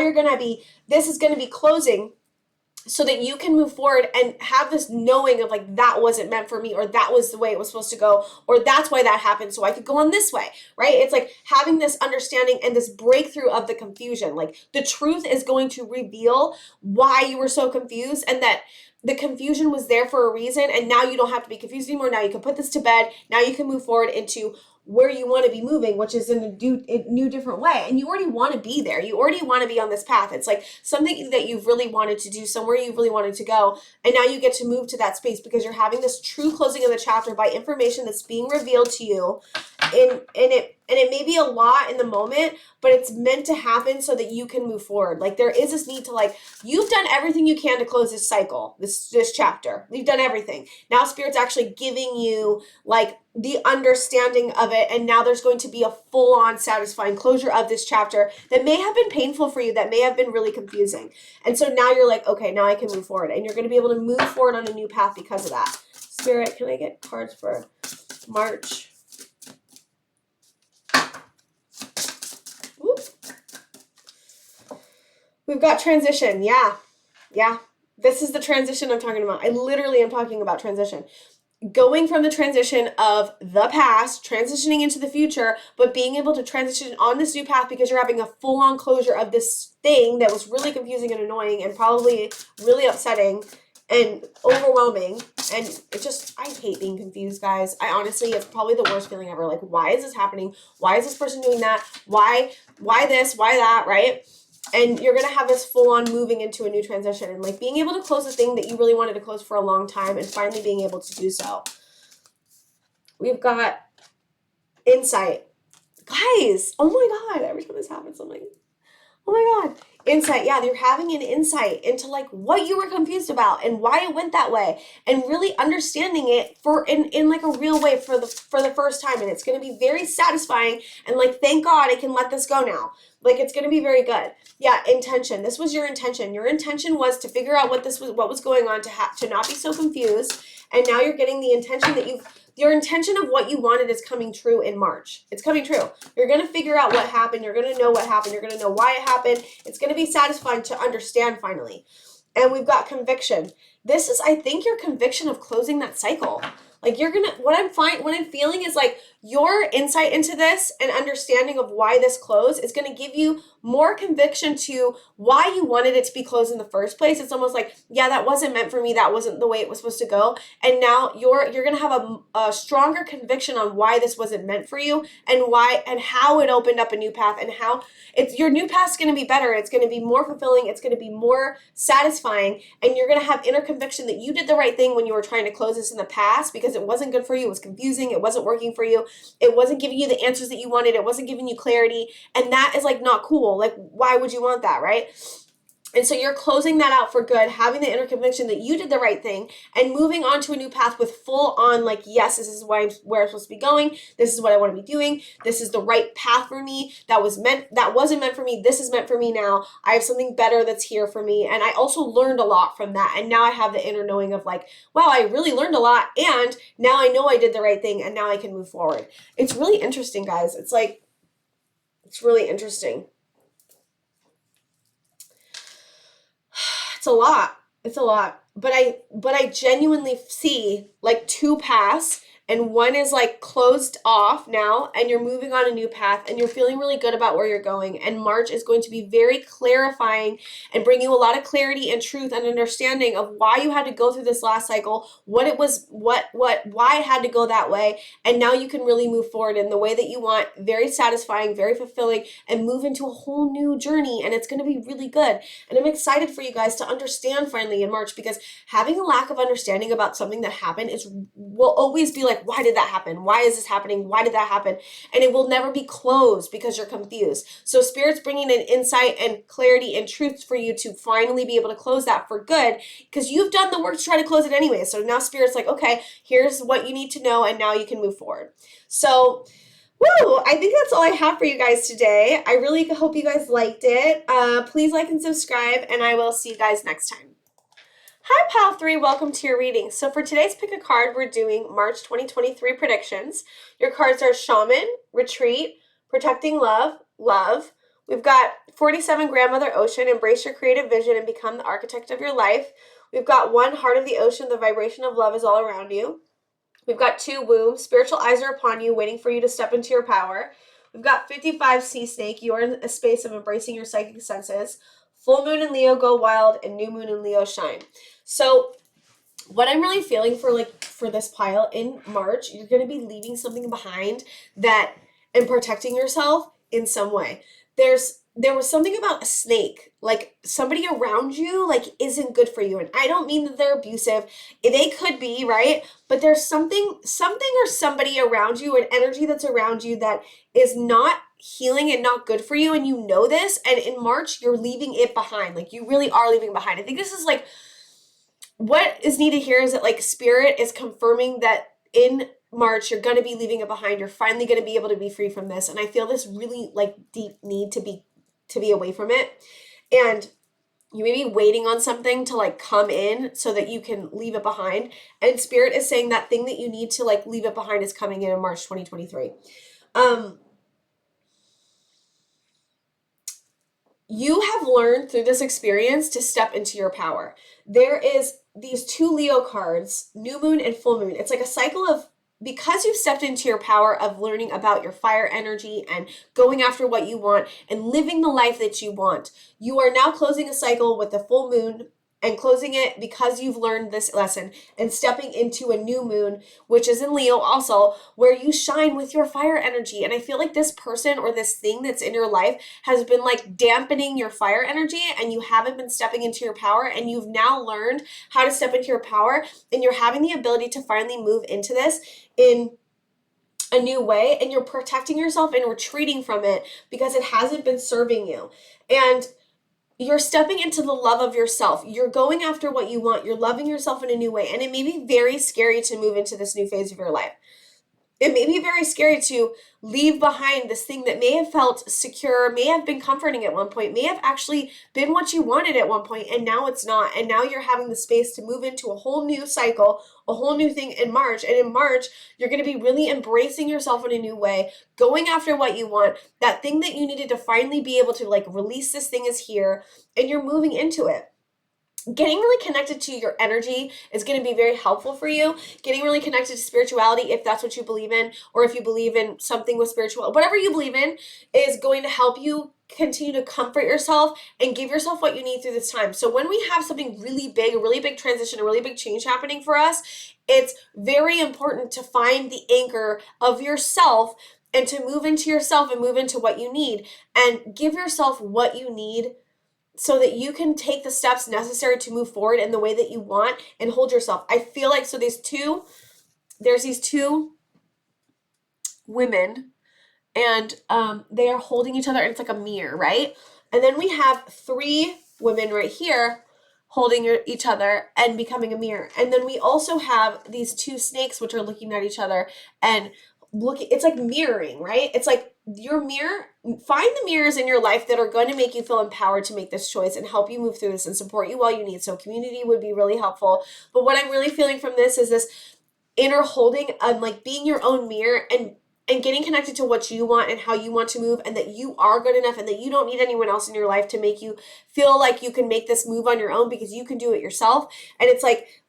this is going to be closing. so that you can move forward and have this knowing of like, that wasn't meant for me, or that was the way it was supposed to go, or that's why that happened, so I could go on this way, right? It's like having this understanding and this breakthrough of the confusion. Like the truth is going to reveal why you were so confused, and that the confusion was there for a reason, and now you don't have to be confused anymore. Now you can put this to bed. Now you can move forward into where you want to be moving, which is in a new different way. And you already want to be there. You already want to be on this path. It's like something that you've really wanted to do, somewhere you really wanted to go. And now you get to move to that space because you're having this true closing of the chapter by information that's being revealed to you. And it may be a lot in the moment, but it's meant to happen so that you can move forward. Like there is this need to, like, you've done everything you can to close this cycle, this chapter. You've done everything. Now Spirit's actually giving you like the understanding of it, and now there's going to be a full-on satisfying closure of this chapter that may have been painful for you, that may have been really confusing. And so now you're like, okay, now I can move forward, and you're going to be able to move forward on a new path because of that. Spirit, can I get cards for March? Ooh. We've got transition. Yeah. This is the transition I'm talking about. I literally am talking about transition. Going from the transition of the past, transitioning into the future, but being able to transition on this new path because you're having a full-on closure of this thing that was really confusing and annoying and probably really upsetting and overwhelming. And it just, I hate being confused, guys. I honestly, it's probably the worst feeling ever. Like, why is this happening? Why is this person doing that? Why this? Why that? Right? And you're going to have this full-on moving into a new transition and like being able to close the thing that you really wanted to close for a long time and finally being able to do so. We've got insight. Guys, oh my God, every time this happens, I'm like, oh my God. Insight. Yeah, you're having an insight into like what you were confused about and why it went that way, and really understanding it in like a real way for the first time. And it's going to be very satisfying, and like, thank God I can let this go now. Like, it's going to be very good. Yeah, intention. This was your intention. Your intention was to figure out what was going on, to not be so confused. And now you're getting the intention that your intention of what you wanted is coming true in March. It's coming true. You're going to figure out what happened. You're going to know what happened. You're going to know why it happened. It's going to be satisfying to understand finally. And we've got conviction. This is, I think, your conviction of closing that cycle. Like, what I'm feeling is like your insight into this and understanding of why this closed is going to give you more conviction to why you wanted it to be closed in the first place. It's almost like, yeah, that wasn't meant for me. That wasn't the way it was supposed to go. And now you're going to have a stronger conviction on why this wasn't meant for you, and why and how it opened up a new path, and how your new path's going to be better. It's going to be more fulfilling. It's going to be more satisfying. And you're going to have inner conviction that you did the right thing when you were trying to close this in the past, because it wasn't good for you. It was confusing. It wasn't working for you. It wasn't giving you the answers that you wanted. It wasn't giving you clarity. And that is like not cool. Like, why would you want that, right? And so you're closing that out for good, having the inner conviction that you did the right thing, and moving on to a new path with full on like, yes, this is where I'm supposed to be going. This is what I want to be doing. This is the right path for me. That wasn't meant for me. This is meant for me now. I have something better that's here for me. And I also learned a lot from that. And now I have the inner knowing of like, wow, I really learned a lot. And now I know I did the right thing, and now I can move forward. It's really interesting, guys. It's really interesting. It's a lot. But I genuinely see like two paths, and one is like closed off now, and you're moving on a new path, and you're feeling really good about where you're going. And March is going to be very clarifying and bring you a lot of clarity and truth and understanding of why you had to go through this last cycle, what it was, why it had to go that way. And now you can really move forward in the way that you want, very satisfying, very fulfilling, and move into a whole new journey. And it's going to be really good. And I'm excited for you guys to understand finally in March, because having a lack of understanding about something that happened will always be like, why did that happen? Why is this happening? Why did that happen? And it will never be closed because you're confused. So Spirit's bringing in insight and clarity and truth for you to finally be able to close that for good, because you've done the work to try to close it anyway. So now Spirit's like, okay, here's what you need to know, and now you can move forward. So woo, I think that's all I have for you guys today. I really hope you guys liked it. Please like and subscribe, and I will see you guys next time. Hi, Pal 3. Welcome to your reading. So for today's Pick a Card, we're doing March 2023 predictions. Your cards are Shaman, Retreat, Protecting Love, Love. We've got 47 Grandmother Ocean, embrace your creative vision and become the architect of your life. We've got 1 Heart of the Ocean, the vibration of love is all around you. We've got 2 Womb, spiritual eyes are upon you, waiting for you to step into your power. We've got 55 Sea Snake, you are in a space of embracing your psychic senses. Full moon in Leo, go wild, and new moon in Leo, shine. So what I'm really feeling for this pile in March, you're going to be leaving something behind that and protecting yourself in some way. There was something about a snake, like somebody around you like isn't good for you. And I don't mean that they're abusive. They could be, right? But there's something or somebody around you, an energy that's around you that is not healing and not good for you, and you know this, and in March you're leaving it behind. Like you really are leaving behind. I think this is like what is needed here is that like spirit is confirming that in March you're going to be leaving it behind. You're finally going to be able to be free from this, and I feel this really like deep need to be away from it. And you may be waiting on something to like come in so that you can leave it behind, and spirit is saying that thing that you need to like leave it behind is coming in March 2023. You have learned through this experience to step into your power. There is these 2 Leo cards, new moon and full moon. It's like a cycle of, because you've stepped into your power of learning about your fire energy and going after what you want and living the life that you want, you are now closing a cycle with the full moon and closing it because you've learned this lesson and stepping into a new moon, which is in Leo also, where you shine with your fire energy. And I feel like this person or this thing that's in your life has been like dampening your fire energy, and you haven't been stepping into your power, and you've now learned how to step into your power, and you're having the ability to finally move into this in a new way, and you're protecting yourself and retreating from it because it hasn't been serving you. And you're stepping into the love of yourself. You're going after what you want. You're loving yourself in a new way. And it may be very scary to move into this new phase of your life. It may be very scary to leave behind this thing that may have felt secure, may have been comforting at one point, may have actually been what you wanted at one point, and now it's not. And now you're having the space to move into a whole new cycle, a whole new thing in March. And in March, you're going to be really embracing yourself in a new way, going after what you want. That thing that you needed to finally be able to like release, this thing is here, and you're moving into it. Getting really connected to your energy is going to be very helpful for you. Getting really connected to spirituality, if that's what you believe in, or if you believe in something with spiritual, whatever you believe in, is going to help you continue to comfort yourself and give yourself what you need through this time. So when we have something really big, a really big transition, a really big change happening for us, it's very important to find the anchor of yourself and to move into yourself and move into what you need and give yourself what you need so that you can take the steps necessary to move forward in the way that you want and hold yourself. I feel like, so there's these 2 women, and they are holding each other, and it's like a mirror, right? And then we have 3 women right here holding each other and becoming a mirror. And then we also have these 2 snakes which are looking at each other and looking. It's like mirroring, right? It's like your mirror. Find the mirrors in your life that are going to make you feel empowered to make this choice and help you move through this and support you while you need. So community would be really helpful. But what I'm really feeling from this is this inner holding and like being your own mirror and getting connected to what you want and how you want to move, and that you are good enough and that you don't need anyone else in your life to make you feel like you can make this move on your own, because you can do it yourself. And it's like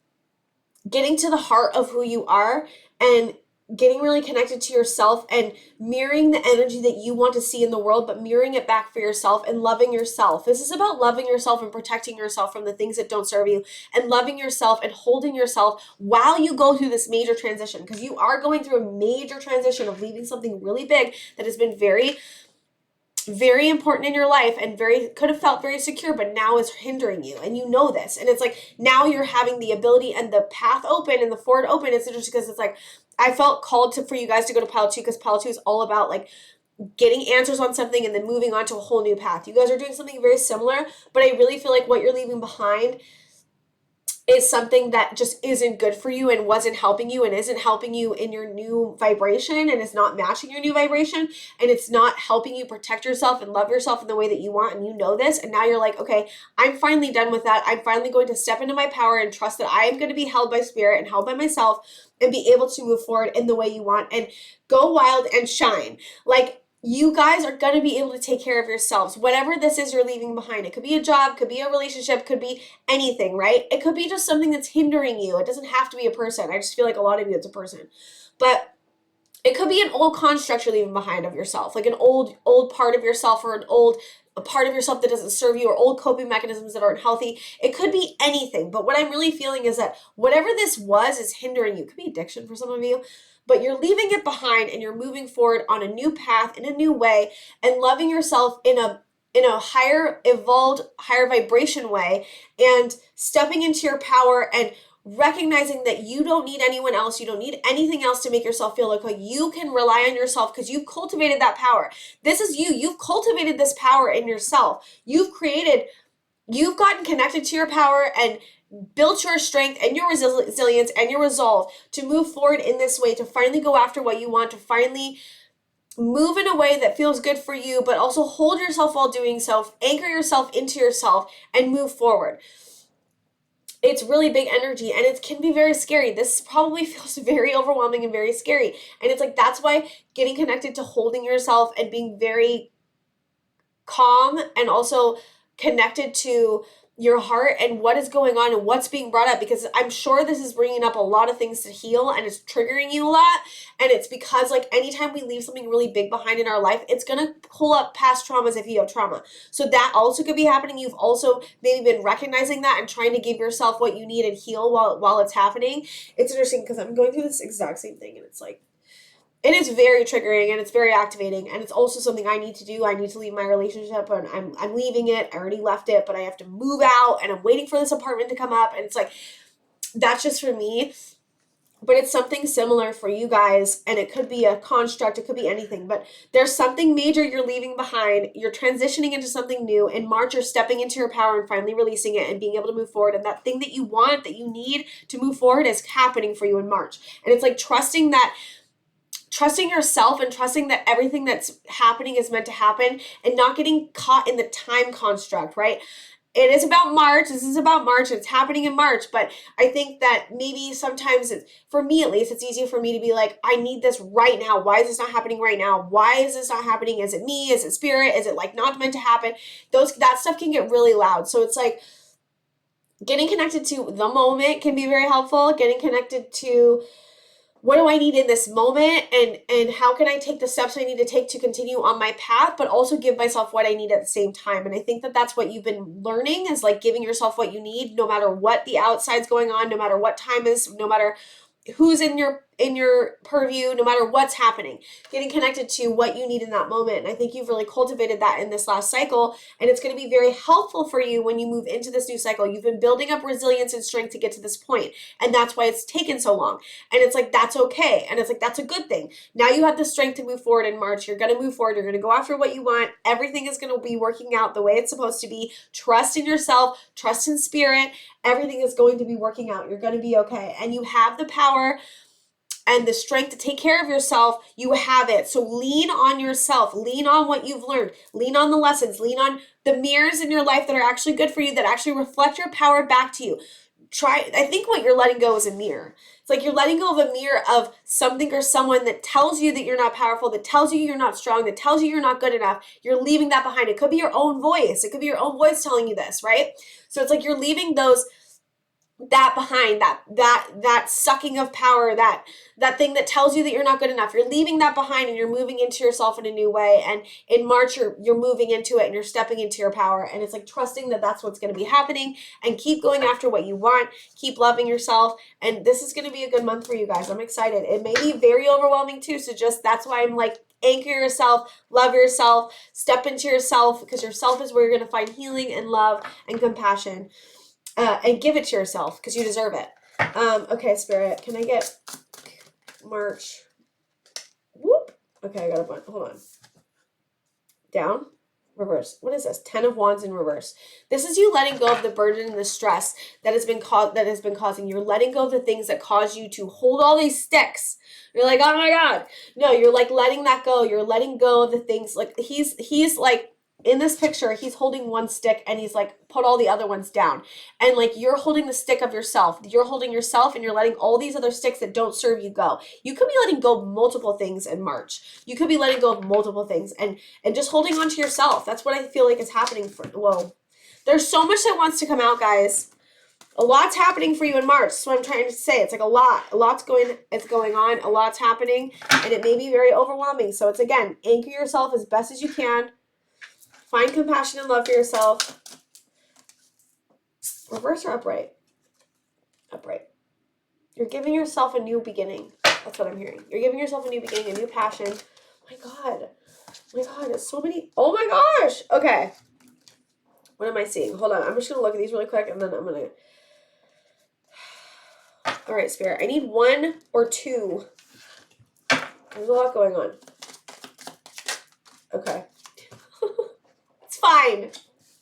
getting to the heart of who you are and getting really connected to yourself and mirroring the energy that you want to see in the world, but mirroring it back for yourself and loving yourself. This is about loving yourself and protecting yourself from the things that don't serve you, and loving yourself and holding yourself while you go through this major transition, because you are going through a major transition of leaving something really big that has been very, very important in your life and could have felt very secure, but now is hindering you, and you know this. And it's like now you're having the ability and the path open and the forward open. It's interesting because it's like I felt called for you guys to go to pile 2, because pile 2 is all about like getting answers on something and then moving on to a whole new path. You guys are doing something very similar, but I really feel like what you're leaving behind is something that just isn't good for you and wasn't helping you and isn't helping you in your new vibration and is not matching your new vibration, and it's not helping you protect yourself and love yourself in the way that you want, and you know this. And now you're like, okay, I'm finally done with that. I'm finally going to step into my power and trust that I am going to be held by spirit and held by myself and be able to move forward in the way you want and go wild and shine. Like, you guys are going to be able to take care of yourselves. Whatever this is you're leaving behind. It could be a job, could be a relationship, could be anything, right? It could be just something that's hindering you. It doesn't have to be a person. I just feel like a lot of you, it's a person. But it could be an old construct you're leaving behind of yourself, like an old part of yourself, or a part of yourself that doesn't serve you, or old coping mechanisms that aren't healthy. It could be anything. But what I'm really feeling is that whatever this was is hindering you. It could be addiction for some of you, but you're leaving it behind and you're moving forward on a new path in a new way and loving yourself in a higher evolved, higher vibration way, and stepping into your power and recognizing that you don't need anyone else. You don't need anything else to make yourself feel okay. You can rely on yourself because you've cultivated that power. This is you. You've cultivated this power in yourself. You've gotten connected to your power and built your strength and your resilience and your resolve to move forward in this way, to finally go after what you want, to finally move in a way that feels good for you, but also hold yourself while doing so, anchor yourself into yourself, and move forward. It's really big energy, and it can be very scary. This probably feels very overwhelming and very scary. And it's like, that's why getting connected to holding yourself and being very calm and also connected to your heart and what is going on and what's being brought up, because I'm sure this is bringing up a lot of things to heal and it's triggering you a lot. And it's because, like, anytime we leave something really big behind in our life, it's going to pull up past traumas if you have trauma. So that also could be happening. You've also maybe been recognizing that and trying to give yourself what you need and heal while it's happening. It's interesting because I'm going through this exact same thing, and it's like, it is very triggering and it's very activating, and it's also something I need to do. I need to leave my relationship, and I'm leaving it. I already left it, but I have to move out, and I'm waiting for this apartment to come up, and it's like, that's just for me. But it's something similar for you guys, and it could be a construct, it could be anything, but there's something major you're leaving behind. You're transitioning into something new. In March, you're stepping into your power and finally releasing it and being able to move forward, and that thing that you want, that you need to move forward, is happening for you in March. And it's like trusting yourself and trusting that everything that's happening is meant to happen, and not getting caught in the time construct, right? It is about March. This is about March. It's happening in March. But I think that maybe sometimes, for me at least, it's easier for me to be like, I need this right now. Why is this not happening right now? Why is this not happening? Is it me? Is it spirit? Is it like not meant to happen? That stuff can get really loud. So it's like, getting connected to the moment can be very helpful. Getting connected to, what do I need in this moment, and how can I take the steps I need to take to continue on my path, but also give myself what I need at the same time. And I think that that's what you've been learning, is like giving yourself what you need, no matter what the outside's going on, no matter what time is, no matter who's in your purview, no matter what's happening, getting connected to what you need in that moment. And I think you've really cultivated that in this last cycle, and it's going to be very helpful for you when you move into this new cycle. You've been building up resilience and strength to get to this point, and that's why it's taken so long. And it's like, that's okay, and it's like, that's a good thing. Now you have the strength to move forward in March. You're going to move forward. You're going to go after what you want. Everything is going to be working out the way it's supposed to be. Trust in yourself, trust in spirit. Everything is going to be working out. You're going to be okay, and you have the power and the strength to take care of yourself. You have it. So lean on yourself, lean on what you've learned, lean on the lessons, lean on the mirrors in your life that are actually good for you, that actually reflect your power back to you. I think what you're letting go is a mirror. It's like you're letting go of a mirror of something or someone that tells you that you're not powerful, that tells you you're not strong, that tells you you're not good enough. You're leaving that behind. It could be your own voice. It could be your own voice telling you this, right? So it's like you're leaving that behind, that sucking of power, that thing that tells you that you're not good enough. You're leaving that behind, and you're moving into yourself in a new way. And in March, you're moving into it, and you're stepping into your power. And it's like trusting that that's what's going to be happening, and keep going after what you want. Keep loving yourself. And this is going to be a good month for you guys. I'm excited. It may be very overwhelming too. So that's why I'm like, anchor yourself, love yourself, step into yourself, because yourself is where you're going to find healing and love and compassion. And give it to yourself, because you deserve it. Okay, Spirit, can I get March? Whoop. Okay, I got a bunch. Hold on. Down. Reverse. What is this? 10 of Wands in reverse. This is you letting go of the burden and the stress that has been causing. You're letting go of the things that cause you to hold all these sticks. You're like, oh my God. No, you're like letting that go. You're letting go of the things. Like he's like in this picture, he's holding one stick and he's like, put all the other ones down. And like, you're holding the stick of yourself. You're holding yourself and you're letting all these other sticks that don't serve you go. You could be letting go of multiple things in March. You could be letting go of multiple things and just holding on to yourself. That's what I feel like is happening for, whoa. There's so much that wants to come out, guys. A lot's happening for you in March. That's what I'm trying to say. It's like a lot's going on, a lot's happening, and it may be very overwhelming. So it's, again, anchor yourself as best as you can. Find compassion and love for yourself. Reverse or upright? Upright. You're giving yourself a new beginning. That's what I'm hearing. You're giving yourself a new beginning, a new passion. Oh my God. Oh my God, it's so many. Oh my gosh. Okay. What am I seeing? Hold on. I'm just going to look at these really quick, and then I'm going to... All right, Spirit. I need 1 or 2. There's a lot going on. Okay. It's fine.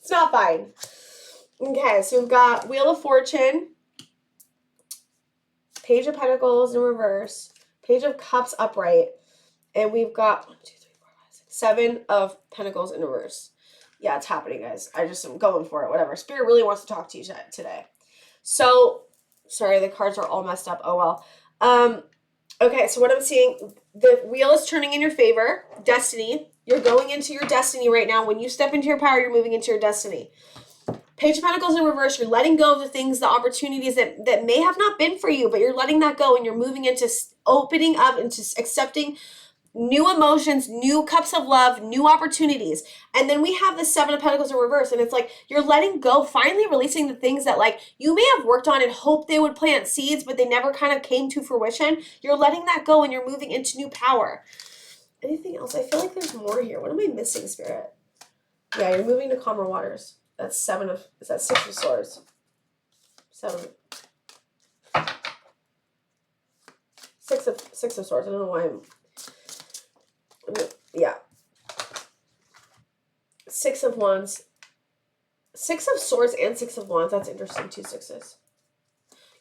It's not fine. Okay, so we've got Wheel of Fortune, Page of Pentacles in reverse, Page of Cups upright, and we've got 1, 2, 3, 4, 5, 6, 7 of Pentacles in reverse. Yeah, it's happening, guys. I just am going for it. Whatever. Spirit really wants to talk to you today. So... Sorry, the cards are all messed up. Oh, well. Okay, so what I'm seeing, the wheel is turning in your favor. Destiny. You're going into your destiny right now. When you step into your power, you're moving into your destiny. Page of Pentacles in reverse. You're letting go of the things, the opportunities that may have not been for you, but you're letting that go, and you're moving into opening up, into accepting new emotions, new cups of love, new opportunities. And then we have the 7 of Pentacles in reverse. And it's like, you're letting go, finally releasing the things that like you may have worked on and hoped they would plant seeds, but they never kind of came to fruition. You're letting that go and you're moving into new power. Anything else? I feel like there's more here. What am I missing, Spirit? Yeah, you're moving to calmer waters. That's 7 of, is that 6 of Swords? 7. 6 of Swords. I don't know why yeah. 6 of Wands. 6 of Swords and 6 of Wands. That's interesting. 2 6s.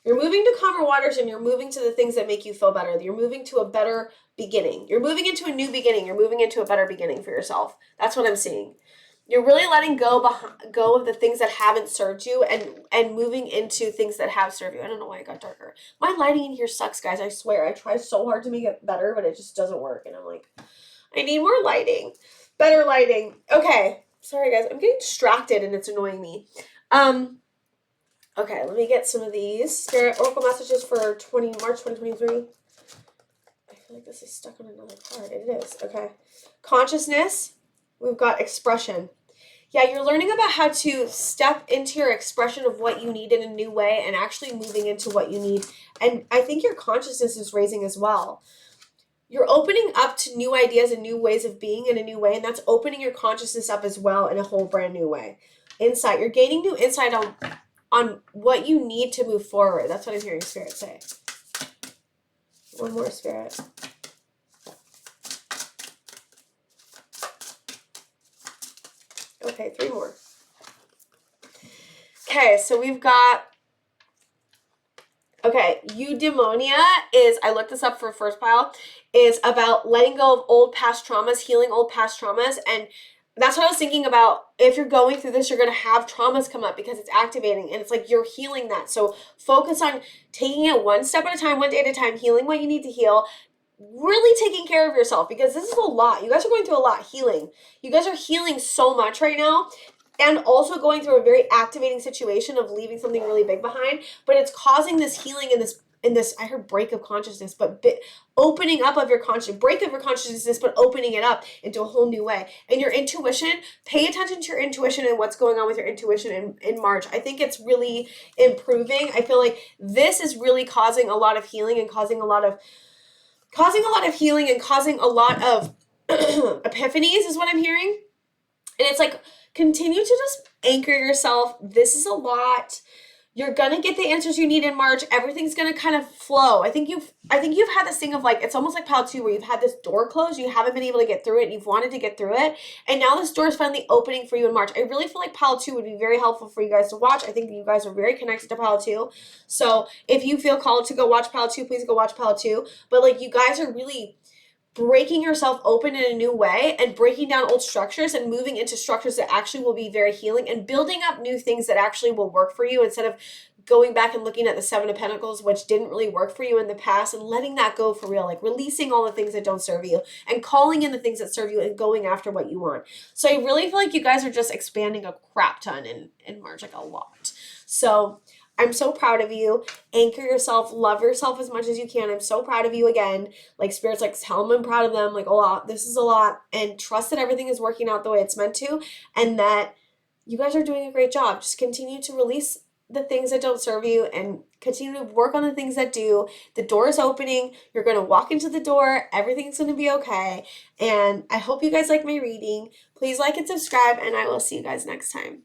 You're moving to calmer waters and you're moving to the things that make you feel better. You're moving to a better beginning. You're moving into a new beginning. You're moving into a better beginning for yourself. That's what I'm seeing. You're really letting go of the things that haven't served you and moving into things that have served you. I don't know why it got darker. My lighting in here sucks, guys. I swear. I try so hard to make it better, but it just doesn't work. And I'm like, I need more lighting. Better lighting. Okay. Sorry, guys. I'm getting distracted and it's annoying me. Okay, let me get some of these. Spirit Oracle messages for March 2023. I feel like this is stuck on another card. It is. Okay. Consciousness. We've got expression. Yeah, you're learning about how to step into your expression of what you need in a new way and actually moving into what you need. And I think your consciousness is raising as well. You're opening up to new ideas and new ways of being in a new way, and that's opening your consciousness up as well in a whole brand new way. Insight. You're gaining new insight on what you need to move forward. That's what I'm hearing Spirit say. One more, Spirit. Okay, 3 more. Okay, so we've got... Okay, eudaimonia is, I looked this up for first pile, is about letting go of old past traumas, healing old past traumas. And that's what I was thinking about. If you're going through this, you're going to have traumas come up because it's activating and it's like you're healing that. So focus on taking it one step at a time, one day at a time, healing what you need to heal, really taking care of yourself because this is a lot. You guys are going through a lot healing. You guys are healing so much right now. And also going through a very activating situation of leaving something really big behind, but it's causing this healing in this. I heard break of consciousness, but opening up of your consciousness, break of your consciousness, but opening it up into a whole new way. And your intuition, pay attention to your intuition and what's going on with your intuition in March. I think it's really improving. I feel like this is really causing a lot of healing and causing a lot of healing and causing a lot of epiphanies is what I'm hearing. And it's like, continue to just anchor yourself. This is a lot. You're going to get the answers you need in March. Everything's going to kind of flow. I think you've had this thing of like, it's almost like pile 2 where you've had this door closed. You haven't been able to get through it. And you've wanted to get through it. And now this door is finally opening for you in March. I really feel like pile 2 would be very helpful for you guys to watch. I think you guys are very connected to pile 2. So if you feel called to go watch pile 2, please go watch pile 2. But like you guys are really breaking yourself open in a new way and breaking down old structures and moving into structures that actually will be very healing and building up new things that actually will work for you, instead of going back and looking at the Seven of Pentacles, which didn't really work for you in the past, and letting that go for real, like releasing all the things that don't serve you and calling in the things that serve you and going after what you want. So I really feel like you guys are just expanding a crap ton in March, like a lot. So I'm so proud of you. Anchor yourself, love yourself as much as you can. I'm so proud of you again. Like, Spirit's like, tell them I'm proud of them. Like, a lot. This is a lot. And trust that everything is working out the way it's meant to, and that you guys are doing a great job. Just continue to release the things that don't serve you and continue to work on the things that do. The door is opening. You're going to walk into the door. Everything's going to be okay. And I hope you guys like my reading. Please like and subscribe, and I will see you guys next time.